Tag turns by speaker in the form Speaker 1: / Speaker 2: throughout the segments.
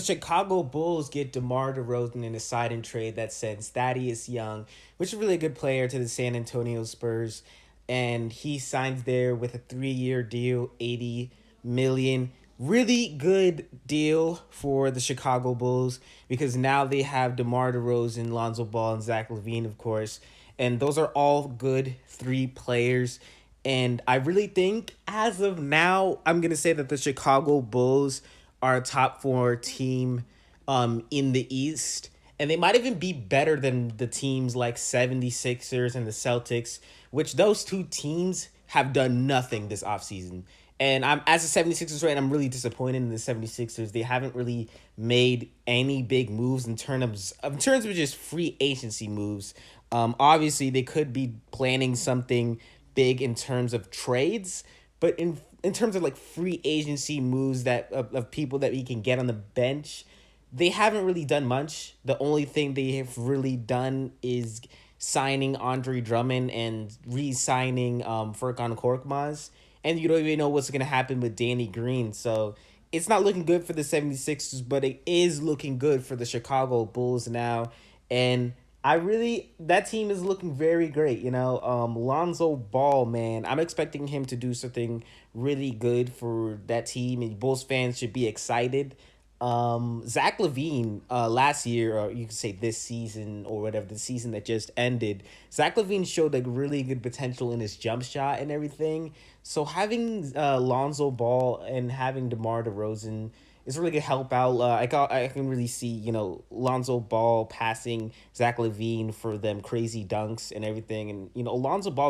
Speaker 1: The Chicago Bulls get DeMar DeRozan in a sign trade that sends Thaddeus Young, which is a really good player, to the San Antonio Spurs, and he signs there with a 3-year deal, 80 million. Really good deal for the Chicago Bulls because now they have DeMar DeRozan, Lonzo Ball, and Zach LaVine, of course, and those are all good three players. And I really think, as of now, I'm gonna say that the Chicago Bulls are a top four team in the East. And they might even be better than the teams like 76ers and the Celtics, which those two teams have done nothing this offseason. And I'm, as a 76ers fan, I'm really disappointed in the 76ers. They haven't really made any big moves in terms of just free agency moves. Obviously, they could be planning something big in terms of trades, but in terms of like free agency moves that of people that we can get on the bench, they haven't really done much. The only thing they have really done is signing Andre Drummond and re-signing Furkan Korkmaz. And you don't even know what's going to happen with Danny Green. So it's not looking good for the 76ers, but it is looking good for the Chicago Bulls now. And that team is looking very great. Lonzo Ball, man, I'm expecting him to do something really good for that team, and Bulls fans should be excited. Zach LaVine, last year, or you could say this season or whatever, the season that just ended, Zach LaVine showed like really good potential in his jump shot and everything. So having Lonzo Ball and having DeMar DeRozan is really gonna help out. I can really see Lonzo Ball passing Zach LaVine for them crazy dunks and everything, and Lonzo Ball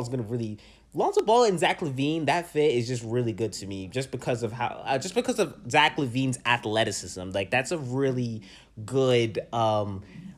Speaker 1: and Zach LaVine, that fit is just really good to me, just because of Zach LaVine's athleticism. Like that's a really good fit.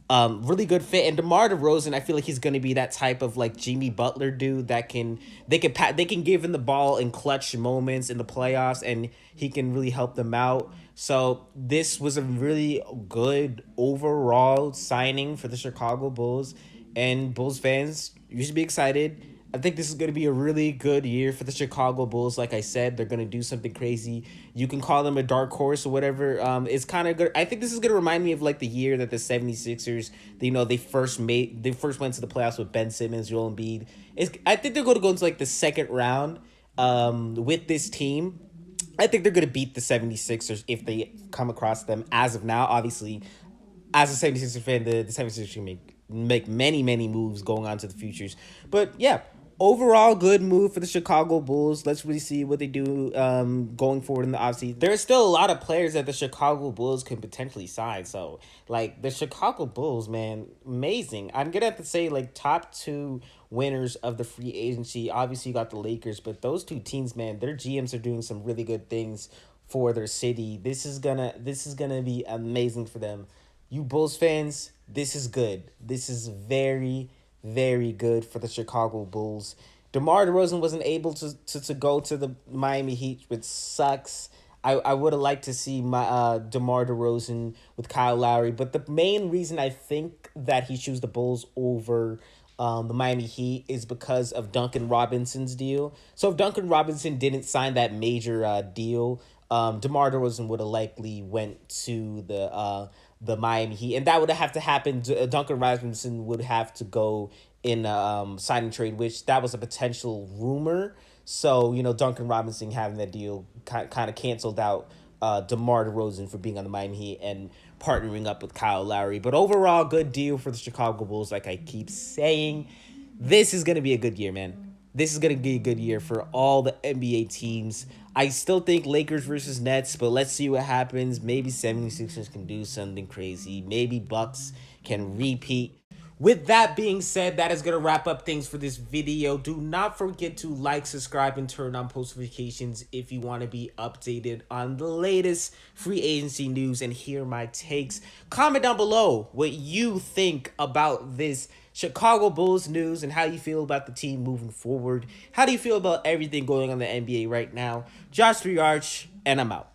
Speaker 1: And DeMar DeRozan, I feel like he's gonna be that type of like Jimmy Butler dude that they can give him the ball in clutch moments in the playoffs, and he can really help them out. So this was a really good overall signing for the Chicago Bulls, and Bulls fans, you should be excited. I think this is going to be a really good year for the Chicago Bulls. Like I said, they're going to do something crazy. You can call them a dark horse or whatever. It's kind of good. I think this is going to remind me of like the year that the 76ers, they first went to the playoffs with Ben Simmons, Joel Embiid. I think they're going to go into like the second round with this team. I think they're going to beat the 76ers if they come across them. As of now, obviously, as a 76ers fan, the 76ers can make many, many moves going on to the futures. But yeah, overall good move for the Chicago Bulls. Let's really see what they do going forward in the offseason. There's still a lot of players that the Chicago Bulls can potentially sign. So, like, the Chicago Bulls, man, amazing. I'm going to have to say, like, top two winners of the free agency. Obviously, you got the Lakers, but those two teams, man, their GMs are doing some really good things for their city. This is gonna be amazing for them. You Bulls fans, this is good. This is very, very good for the Chicago Bulls. DeMar DeRozan wasn't able to go to the Miami Heat, which sucks. I would have liked to see my DeMar DeRozan with Kyle Lowry, but the main reason I think that he chose the Bulls over the Miami Heat is because of Duncan Robinson's deal. So if Duncan Robinson didn't sign that major deal, DeMar DeRozan would have likely went to the Miami Heat, and that would have to happen. Duncan Robinson would have to go in signing trade, which that was a potential rumor. So Duncan Robinson having that deal kind of canceled out DeMar DeRozan for being on the Miami Heat and partnering up with Kyle Lowry. But overall, good deal for the Chicago Bulls. Like I keep saying, this is gonna be a good year, man. This is going to be a good year for all the NBA teams. I still think Lakers versus Nets, but let's see what happens. Maybe 76ers can do something crazy. Maybe Bucks can repeat. With that being said, that is going to wrap up things for this video. Do not forget to like, subscribe, and turn on post notifications if you want to be updated on the latest free agency news and hear my takes. Comment down below what you think about this Chicago Bulls news and how you feel about the team moving forward. How do you feel about everything going on in the NBA right now? Josh 3Arch, and I'm out.